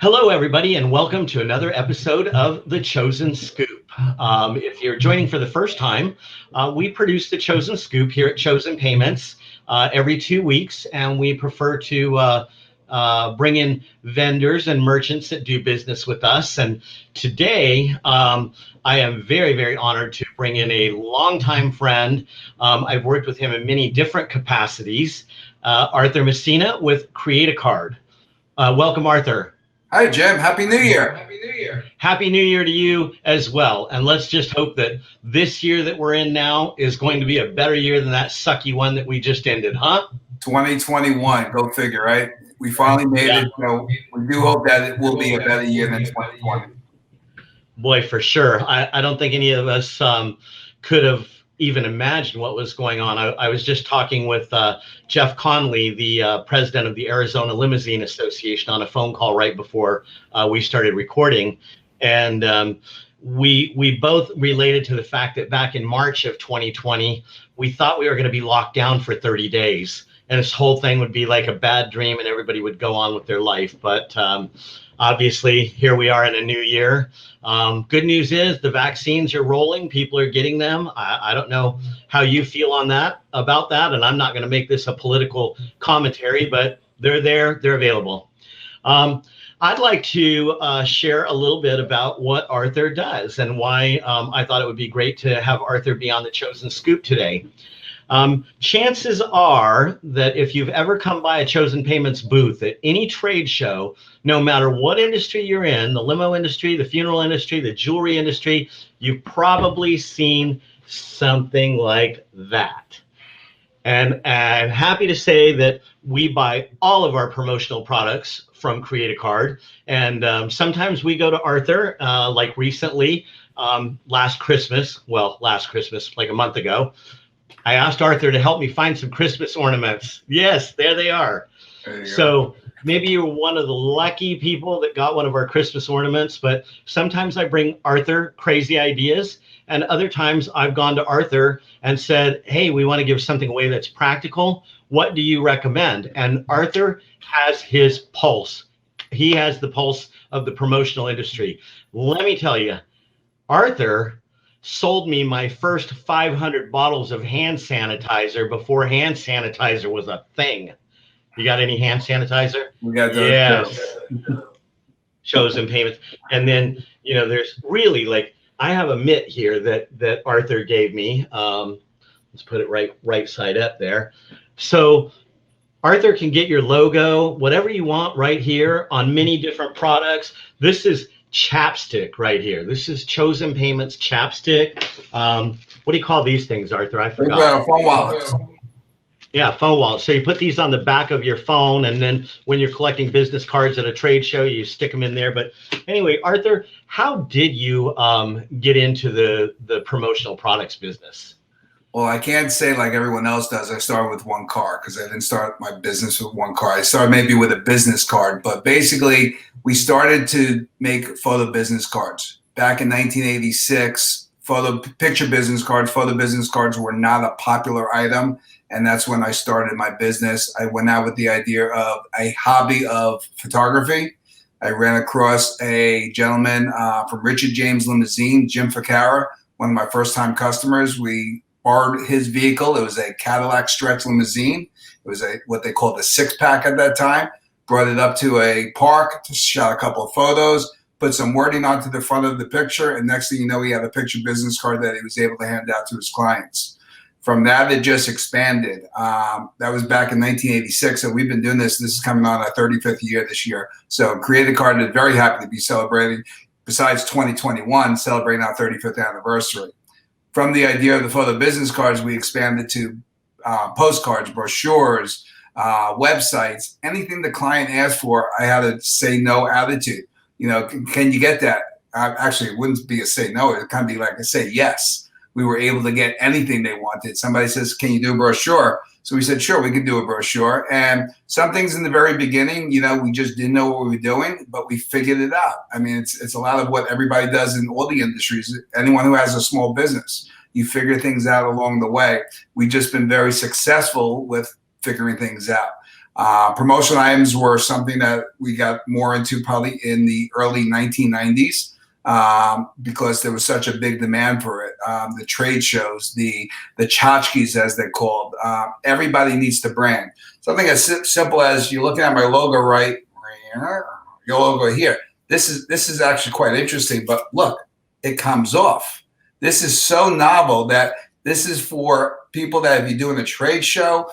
Hello, everybody, and welcome to another episode of The Chosen Scoop. If you're joining for the first time, we produce The Chosen Scoop here at Chosen Payments every 2 weeks, and we prefer to bring in vendors and merchants that do business with us. And today, I am very, very honored to bring in a longtime friend. I've worked with him in many different capacities, Arthur Messina with Create a Card. Welcome, Arthur. Hi, Jim. Happy New Year. Happy New Year to you as well. And let's just hope that this year that we're in now is going to be a better year than that sucky one that we just ended, huh? 2021, go figure, right? We finally made it, so we do hope that it will be a better year than 2020. Boy, for sure. I don't think any of us could have even imagined what was going on. I was just talking with Jeff Conley, the president of the Arizona Limousine Association, on a phone call right before we started recording. And we both related to the fact that back in March of 2020, we thought we were going to be locked down for 30 days. And this whole thing would be like a bad dream and everybody would go on with their life. But obviously, here we are in a new year. Good news is the vaccines are rolling. People are getting them. I don't know how you feel about that. And I'm not going to make this a political commentary, but they're there. They're available. I'd like to share a little bit about what Arthur does and why I thought it would be great to have Arthur be on the Chosen Scoop today. Chances are that if you've ever come by a Chosen Payments booth at any trade show, no matter what industry you're in, the limo industry, the funeral industry, the jewelry industry, you've probably seen something like that. And I'm happy to say that we buy all of our promotional products from Create a Card. And sometimes we go to Arthur, like recently, last Christmas, like a month ago, I asked Arthur to help me find some Christmas ornaments. Yes, there they are. So maybe you're one of the lucky people that got one of our Christmas ornaments, but sometimes I bring Arthur crazy ideas, and other times I've gone to Arthur and said, hey, we want to give something away that's practical. What do you recommend? And Arthur has his pulse. He has the pulse of the promotional industry. Let me tell you, Arthur sold me my first 500 bottles of hand sanitizer before hand sanitizer was a thing. You got any hand sanitizer? We got those. Yes. Chosen Payments. And then, there's really I have a mitt here that Arthur gave me. Let's put it right side up there. So Arthur can get your logo, whatever you want right here on many different products. This is chapstick right here. This is Chosen Payments chapstick. What do you call these things, Arthur? I forgot. Phone wallets. Yeah, phone wallets. So you put these on the back of your phone, and then when you're collecting business cards at a trade show, you stick them in there. But anyway, Arthur, how did you get into the promotional products business? Well, I can't say like everyone else does. I started with one car because I didn't start my business with one car. I started maybe with a business card, but basically we started to make photo business cards. Back in 1986, photo business cards were not a popular item. And that's when I started my business. I went out with the idea of a hobby of photography. I ran across a gentleman from Richard James Limousine, Jim Ficara, one of my first time customers. We borrowed his vehicle. It was a Cadillac stretch limousine. It was what they called a 6-pack at that time. Brought it up to a park, shot a couple of photos, put some wording onto the front of the picture, and next thing you know, he had a picture business card that he was able to hand out to his clients. From that, it just expanded. That was back in 1986, so we've been doing this. This is coming on our 35th year this year. So Create a Card is very happy to be celebrating, besides 2021, celebrating our 35th anniversary. From the idea of the photo business cards, we expanded to postcards, brochures, websites, anything the client asked for. I had a say no attitude. Can you get that? Actually, it wouldn't be a say no. It kind of be like a say yes. We were able to get anything they wanted. Somebody says, can you do a brochure? So we said, sure, we could do a brochure. And some things in the very beginning, we just didn't know what we were doing, but we figured it out. I mean, it's a lot of what everybody does in all the industries. Anyone who has a small business, you figure things out along the way. We've just been very successful with figuring things out. Promotional items were something that we got more into probably in the early 1990s because there was such a big demand for it. The trade shows, the tchotchkes as they're called. Everybody needs to brand. Something as simple as you're looking at my logo right here, your logo here. This is actually quite interesting, but look, it comes off. This is so novel that this is for people that if you're doing a trade show,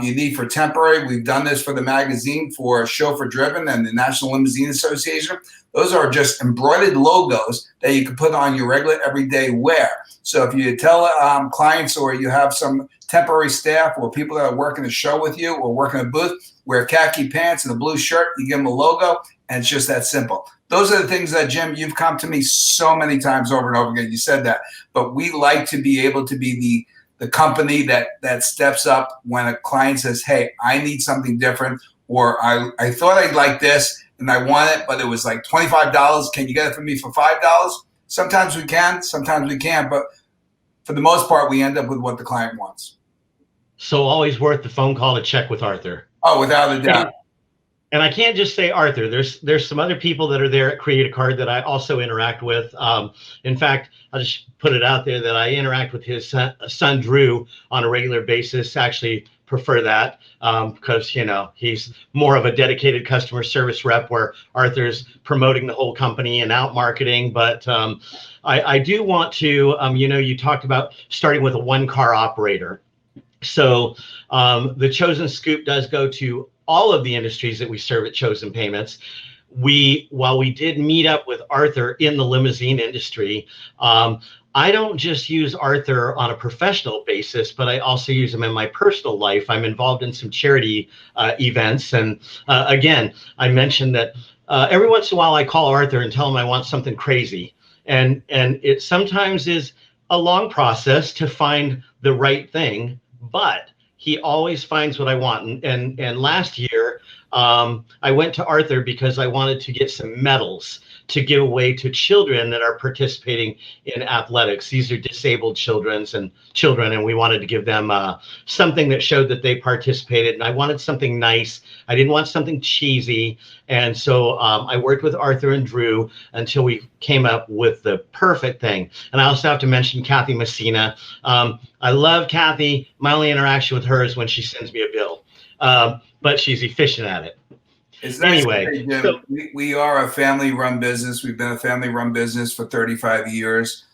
you need for temporary. We've done this for the magazine for Chauffeur Driven and the National Limousine Association. Those are just embroidered logos that you can put on your regular everyday wear. So if you tell clients or you have some temporary staff or people that are working a show with you or working a booth, wear khaki pants and a blue shirt, you give them a logo, and it's just that simple. Those are the things that, Jim, you've come to me so many times over and over again. You said that. But we like to be able to be the company that steps up when a client says, hey, I need something different, or I thought I'd like this and I want it, but it was like $25. Can you get it for me for $5? Sometimes we can, sometimes we can't, but for the most part, we end up with what the client wants. So always worth the phone call to check with Arthur. Oh, without a doubt. And I can't just say Arthur. There's some other people that are there at Create a Card that I also interact with. In fact, I'll just put it out there that I interact with his son Drew on a regular basis. Actually, prefer that because he's more of a dedicated customer service rep, where Arthur's promoting the whole company and out marketing. But I do want to, you talked about starting with a one-car operator. So the Chosen Scoop does go to all of the industries that we serve at Chosen Payments. While we did meet up with Arthur in the limousine industry, I don't just use Arthur on a professional basis, but I also use him in my personal life. I'm involved in some charity events. And again, I mentioned that every once in a while I call Arthur and tell him I want something crazy. And it sometimes is a long process to find the right thing, but he always finds what I want. And last year, I went to Arthur because I wanted to get some medals to give away to children that are participating in athletics. These are disabled children, and we wanted to give them something that showed that they participated. And I wanted something nice. I didn't want something cheesy. And so I worked with Arthur and Drew until we came up with the perfect thing. And I also have to mention Kathy Messina. I love Kathy. My only interaction with her is when she sends me a bill, but she's efficient at it. It's nice. Anyway, so we are a family-run business. We've been a family-run business for 35 years.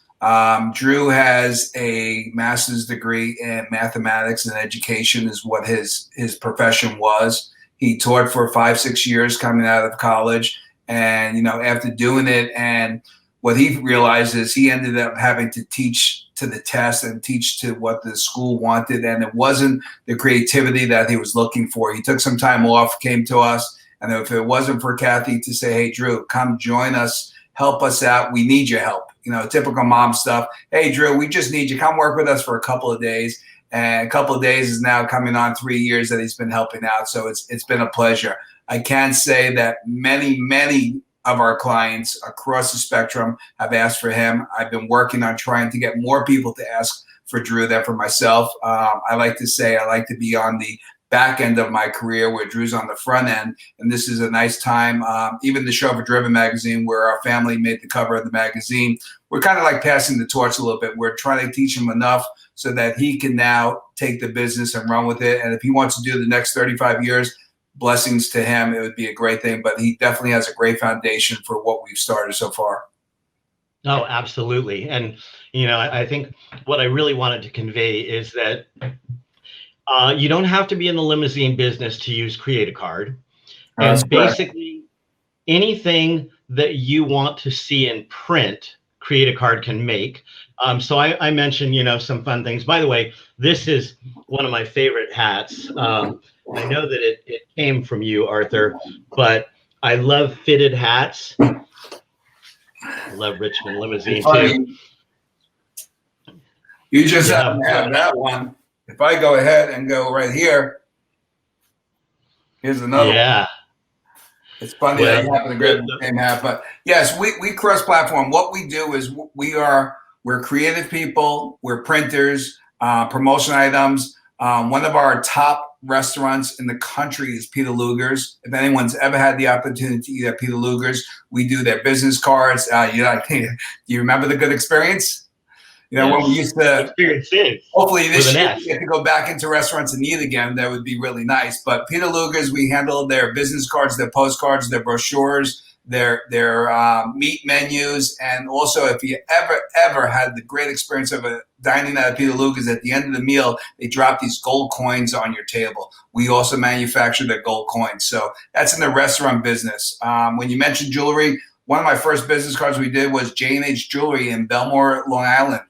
Drew has a master's degree in mathematics and education is what his profession was. He taught for 5-6 years coming out of college. And, after doing it, and what he realized is he ended up having to teach to the test and teach to what the school wanted. And it wasn't the creativity that he was looking for. He took some time off, came to us. And if it wasn't for Kathy to say, hey, Drew, come join us, help us out. We need your help. Typical mom stuff. Hey, Drew, we just need you. Come work with us for a couple of days. And a couple of days is now coming on 3 years that he's been helping out. So it's been a pleasure. I can say that many, many of our clients across the spectrum have asked for him. I've been working on trying to get more people to ask for Drew than for myself. I like to say I like to be on the back end of my career where Drew's on the front end. And this is a nice time. Even the Chauffeur Driven magazine, where our family made the cover of the magazine, we're kind of like passing the torch a little bit. We're trying to teach him enough so that he can now take the business and run with it. And if he wants to do the next 35 years, blessings to him. It would be a great thing, but he definitely has a great foundation for what we've started so far. Oh, absolutely. And, I think what I really wanted to convey is that you don't have to be in the limousine business to use Create a Card. That's and basically anything that you want to see in print, Create a Card can make. So I mentioned, some fun things. By the way, this is one of my favorite hats. I know that it came from you, Arthur, but I love fitted hats. I love Richmond Limousine too. You just have that one. If I go ahead and go right here, here's another one. It's funny that you happen to grab the same hat, but yes, we cross-platform. What we do is we're creative people, we're printers, promotion items. One of our top restaurants in the country is Peter Luger's. If anyone's ever had the opportunity to eat at Peter Luger's, we do their business cards. Do you remember the good experience? When we used to experience it. Hopefully this year we get to go back into restaurants and eat again. That would be really nice. But Peter Luger's, we handle their business cards, their postcards, their brochures, their meat menus, and also if you ever had the great experience of dining at Peter Luger's, at the end of the meal they drop these gold coins on your table. We also manufacture their gold coins, so that's in the restaurant business. When you mentioned jewelry, one of my first business cards we did was J&H Jewelry in Belmore, Long Island,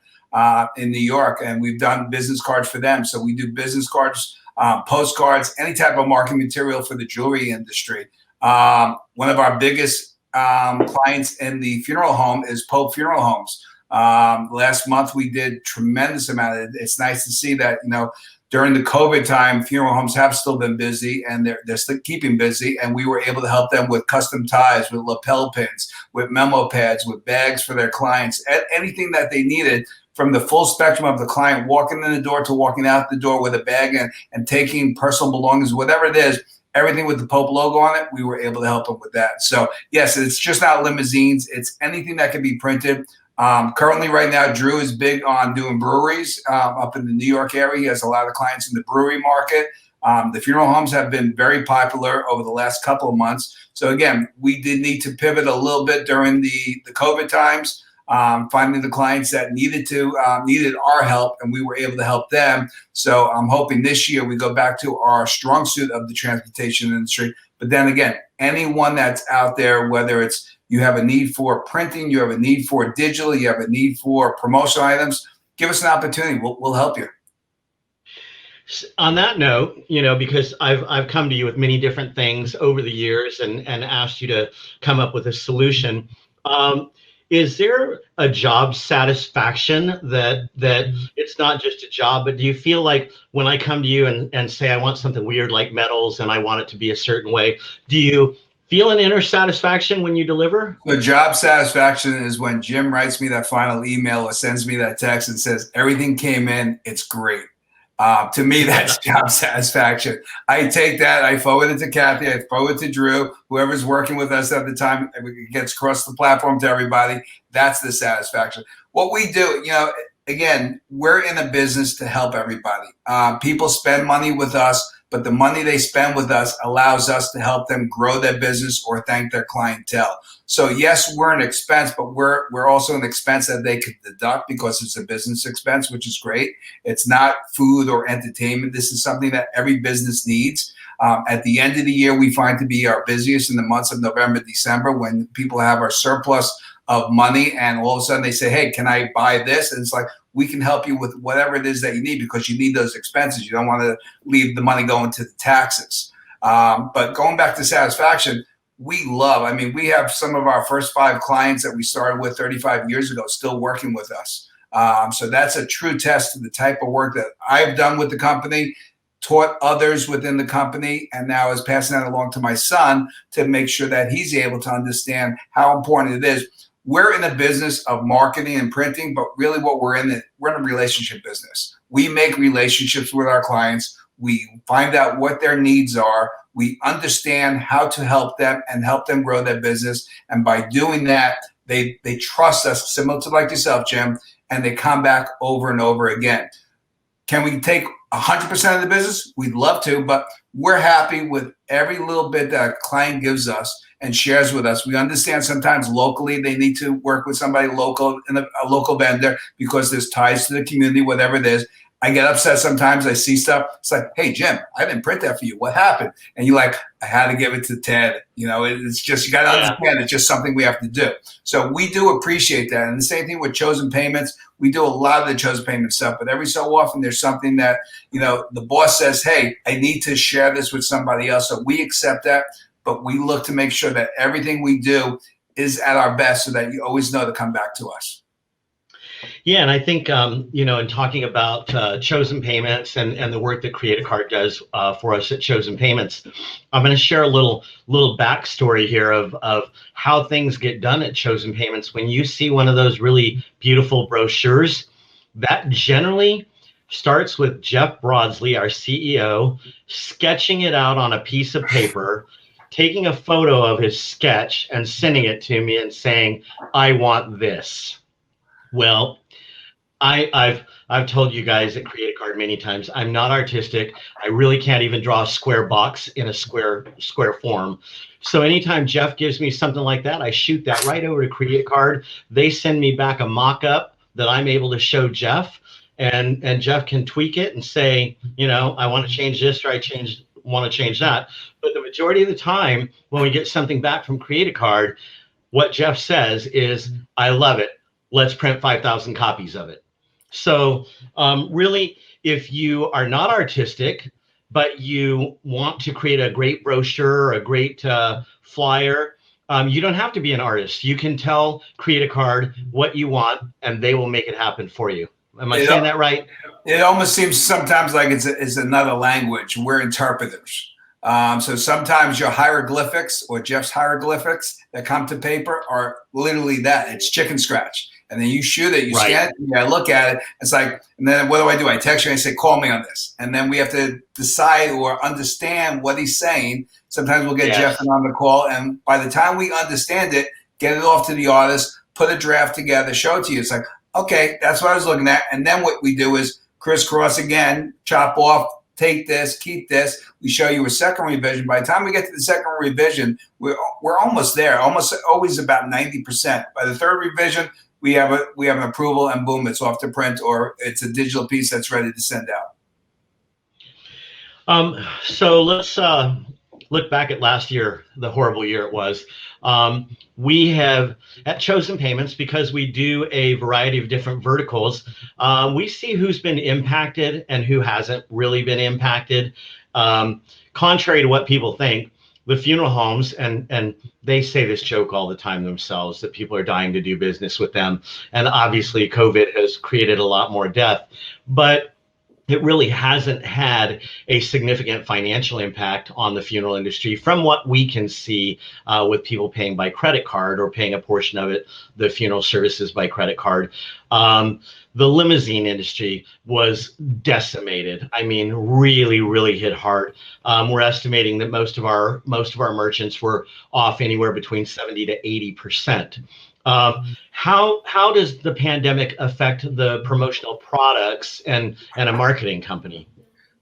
in New York, and we've done business cards for them. So we do business cards, postcards, any type of marketing material for the jewelry industry. One of our biggest clients in the funeral home is Pope Funeral Homes. Last month we did tremendous amount. It's nice to see that, during the COVID time, funeral homes have still been busy, and they're still keeping busy. And we were able to help them with custom ties, with lapel pins, with memo pads, with bags for their clients, anything that they needed, from the full spectrum of the client walking in the door to walking out the door with a bag and taking personal belongings, whatever it is, everything with the Pope logo on it, we were able to help them with that. So yes, it's just not limousines. It's anything that can be printed. Currently right now, Drew is big on doing breweries up in the New York area. He has a lot of clients in the brewery market. The funeral homes have been very popular over the last couple of months. So again, we did need to pivot a little bit during the COVID times. Finding the clients that needed our help, and we were able to help them. So I'm hoping this year we go back to our strong suit of the transportation industry. But then again, anyone that's out there, whether it's you have a need for printing, you have a need for digital, you have a need for promotional items, give us an opportunity. We'll help you. On that note, because I've come to you with many different things over the years and asked you to come up with a solution. Is there a job satisfaction that it's not just a job, but do you feel like when I come to you and say I want something weird like metals and I want it to be a certain way, do you feel an inner satisfaction when you deliver? The job satisfaction is when Jim writes me that final email or sends me that text and says, everything came in, it's great. To me, that's job satisfaction. I take that, I forward it to Kathy, I forward it to Drew, whoever's working with us at the time, it gets across the platform to everybody. That's the satisfaction. What we do, again, we're in a business to help everybody. People spend money with us, but the money they spend with us allows us to help them grow their business or thank their clientele. So yes, we're an expense, but we're also an expense that they could deduct because it's a business expense, which is great. It's not food or entertainment. This is something that every business needs. At the end of the year, we find to be our busiest in the months of November, December, when people have our surplus of money and all of a sudden they say, hey, can I buy this? And it's like, we can help you with whatever it is that you need because you need those expenses. You don't want to leave the money going to the taxes. But going back to satisfaction, we have some of our first 5 clients that we started with 35 years ago still working with us. So that's a true test to the type of work that I've done with the company, taught others within the company, and now is passing that along to my son to make sure that he's able to understand how important it is. We're in a business of marketing and printing, but really what we're in a relationship business. We make relationships with our clients. We find out what their needs are. We understand how to help them and help them grow their business. And by doing that, they trust us, similar to like yourself, Jim, and they come back over and over again. Can we take 100% of the business? We'd love to, but we're happy with every little bit that a client gives us and shares with us. We understand sometimes locally they need to work with somebody local and a local vendor because there's ties to the community, whatever it is. I get upset sometimes. I see stuff. It's like, hey, Jim, I didn't print that for you. What happened? And you're like, I had to give it to Ted. It's just, you got to understand it's just something we have to do. So we do appreciate that. And the same thing with chosen payments. We do a lot of the chosen payment stuff, but every so often there's something that, the boss says, hey, I need to share this with somebody else. So we accept that, but we look to make sure that everything we do is at our best so that you always know to come back to us. Yeah, and I think, in talking about chosen payments and the work that Create a Card does for us at Chosen Payments, I'm going to share a little backstory here of how things get done at Chosen Payments. When you see one of those really beautiful brochures, that generally starts with Jeff Broadsley, our CEO, sketching it out on a piece of paper, taking a photo of his sketch and sending it to me and saying, I want this. Well, I've told you guys at Create a Card many times, I'm not artistic. I really can't even draw a square box in a square form. So anytime Jeff gives me something like that, I shoot that right over to Create a Card. They send me back a mock-up that I'm able to show Jeff, and Jeff can tweak it and say, I want to change this, or want to change that. But the majority of the time, when we get something back from Create a Card, what Jeff says is, I love it. Let's print 5,000 copies of it. So really, if you are not artistic, but you want to create a great brochure or a great flyer, you don't have to be an artist. You can tell Create a Card what you want, and they will make it happen for you. Am I saying that right? It almost seems sometimes like it's another language. We're interpreters. So sometimes your hieroglyphics or Jeff's hieroglyphics that come to paper are literally that. It's chicken scratch. And then you shoot it, you scan it, you look at it. It's like, and then what do? I text you and I say, call me on this. And then we have to decide or understand what he's saying. Sometimes we'll get Jeff on the call. And by the time we understand it, get it off to the artist, put a draft together, show it to you. It's like, okay, that's what I was looking at. And then what we do is crisscross again, chop off, take this, keep this. We show you a second revision. By the time we get to the second revision, we're almost there, almost always about 90%. By the third revision, we have an approval, and boom, it's off to print, or it's a digital piece that's ready to send out. So let's look back at last year, the horrible year it was. We have, at Chosen Payments, because we do a variety of different verticals, we see who's been impacted and who hasn't really been impacted. Contrary to what people think, the funeral homes, and they say this joke all the time themselves, that people are dying to do business with them. And obviously COVID has created a lot more death, but it really hasn't had a significant financial impact on the funeral industry from what we can see with people paying by credit card or paying a portion of it, the funeral services by credit card. The limousine industry was decimated. I mean, really, really hit hard. We're estimating that most of our merchants were off anywhere between 70 to 80%. How does the pandemic affect the promotional products and a marketing company?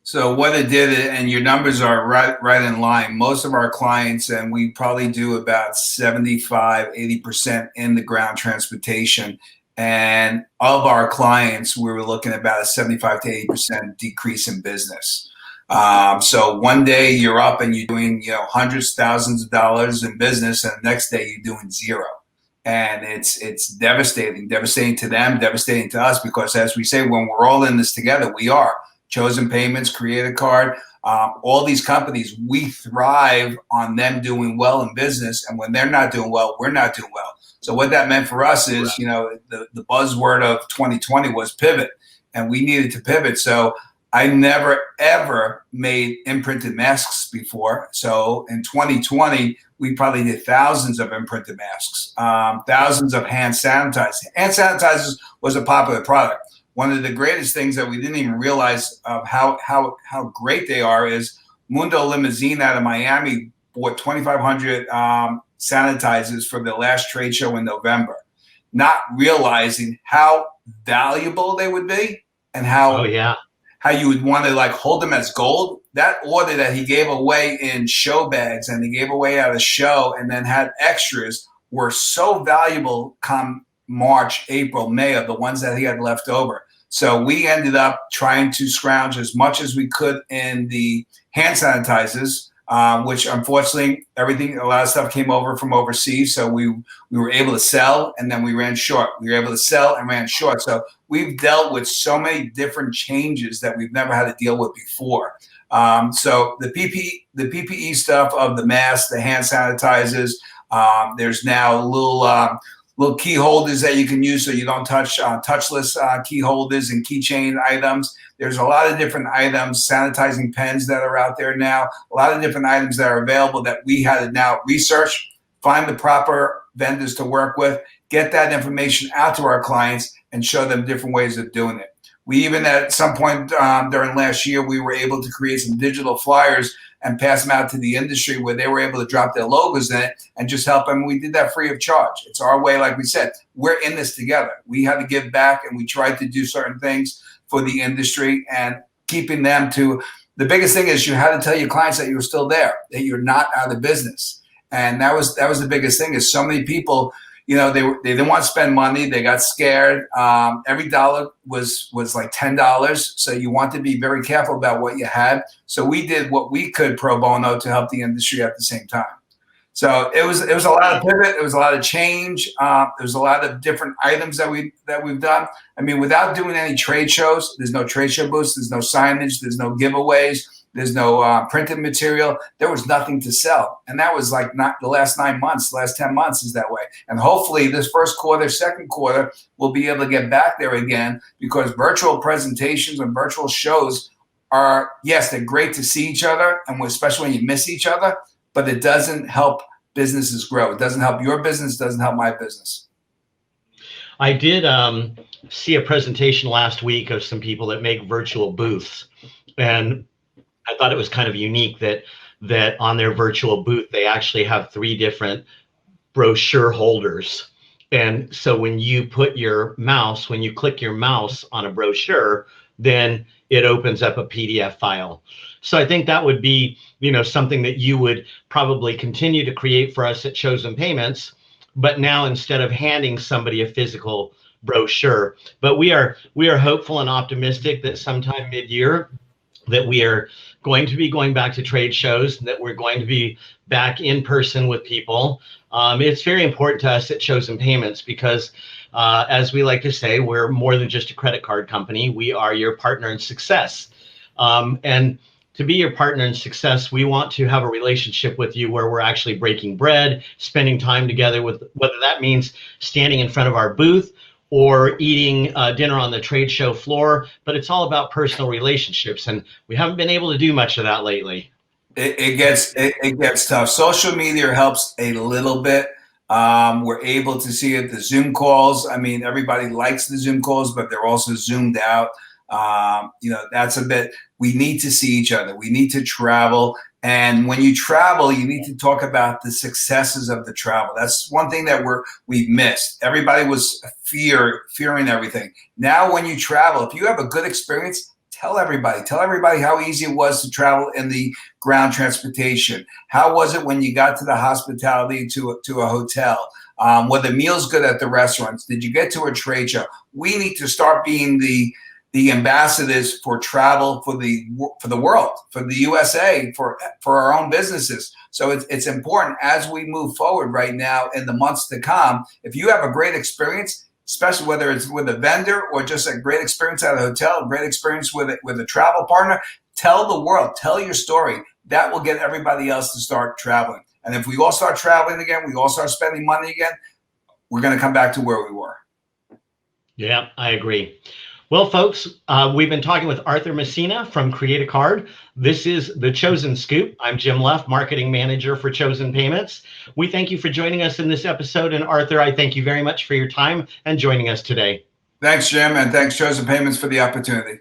So what it did, and your numbers are right in line. Most of our clients, and we probably do about 75, 80% in the ground transportation. And of our clients, we were looking at about a 75 to 80% decrease in business. So one day you're up and you're doing, hundreds, thousands of dollars in business, and the next day you're doing zero. And it's devastating to them, devastating to us, because as we say, when we're all in this together, we are. Chosen Payments, Create a Card, all these companies, we thrive on them doing well in business. And when they're not doing well, we're not doing well. So what that meant for us is, the buzzword of 2020 was pivot, and we needed to pivot. So I never, ever made imprinted masks before. So in 2020, we probably did thousands of imprinted masks, thousands of hand sanitizers. Hand sanitizers was a popular product. One of the greatest things that we didn't even realize of how great they are is Mundo Limousine out of Miami bought 2,500 sanitizers for the last trade show in November, not realizing how valuable they would be and how you would want to hold them as gold. That order that he gave away in show bags and he gave away at a show and then had extras were so valuable come March, April, May, of the ones that he had left over. So we ended up trying to scrounge as much as we could in the hand sanitizers, which unfortunately a lot of stuff came over from overseas. So we were able to sell, and then we ran short. We were able to sell and ran short. So we've dealt with so many different changes that we've never had to deal with before. So the PPE stuff of the masks, the hand sanitizers, there's now little key holders that you can use so you don't touch touchless key holders and keychain items. There's a lot of different items, sanitizing pens that are out there now, a lot of different items that are available that we had to now research, find the proper vendors to work with, get that information out to our clients, and show them different ways of doing it. We even at some point during last year, we were able to create some digital flyers and pass them out to the industry where they were able to drop their logos in it and just help them. We did that free of charge. It's our way, like we said, we're in this together. We had to give back, and we tried to do certain things for the industry and keeping them to, the biggest thing is you had to tell your clients that you were still there, that you're not out of business. And that was the biggest thing, is so many people, you know, they didn't want to spend money. They got scared. Every dollar was like $10. So you want to be very careful about what you had. So we did what we could pro bono to help the industry at the same time. So it was a lot of pivot. It was a lot of change. There was a lot of different items that we've done. I mean, without doing any trade shows, there's no trade show booths, there's no signage, there's no giveaways, there's no printed material. There was nothing to sell, and that was like not the last 9 months. The last 10 months is that way. And hopefully, this first quarter, second quarter, we'll be able to get back there again, because virtual presentations and virtual shows are, yes, they're great to see each other, and especially when you miss each other. But it doesn't help businesses grow. It doesn't help your business. It doesn't help my business. I did see a presentation last week of some people that make virtual booths, and I thought it was kind of unique that on their virtual booth they actually have 3 different brochure holders. And so when you click your mouse on a brochure, then it opens up a PDF file. So I think that would be, something that you would probably continue to create for us at Chosen Payments, but now instead of handing somebody a physical brochure. But we are hopeful and optimistic that sometime mid-year that we are going to be going back to trade shows, that we're going to be back in person with people. It's very important to us at Chosen Payments because, as we like to say, we're more than just a credit card company. We are your partner in success. And to be your partner in success, we want to have a relationship with you where we're actually breaking bread, spending time together, with whether that means standing in front of our booth or eating dinner on the trade show floor. But it's all about personal relationships, and we haven't been able to do much of that lately. It gets tough. Social media helps a little bit. We're able to see it. The Zoom calls. I mean, everybody likes the Zoom calls, but they're also zoomed out. That's a bit. We need to see each other. We need to travel. And when you travel, you need to talk about the successes of the travel. That's one thing that we've missed. Everybody was fearing everything. Now, when you travel, if you have a good experience, tell everybody how easy it was to travel in the ground transportation. How was it when you got to the hospitality to a hotel? Were the meals good at the restaurants? Did you get to a trade show? We need to start being the ambassadors for travel for the world, for the USA, for our own businesses. So it's important as we move forward right now in the months to come. If you have a great experience, especially whether it's with a vendor or just a great experience at a hotel, a great experience with a travel partner, tell the world, tell your story. That will get everybody else to start traveling. And if we all start traveling again, we all start spending money again, we're going to come back to where we were. Yeah, I agree. Well, folks, we've been talking with Arthur Messina from Create a Card. This is The Chosen Scoop. I'm Jim Luff, Marketing Manager for Chosen Payments. We thank you for joining us in this episode. And Arthur, I thank you very much for your time and joining us today. Thanks, Jim, and thanks, Chosen Payments, for the opportunity.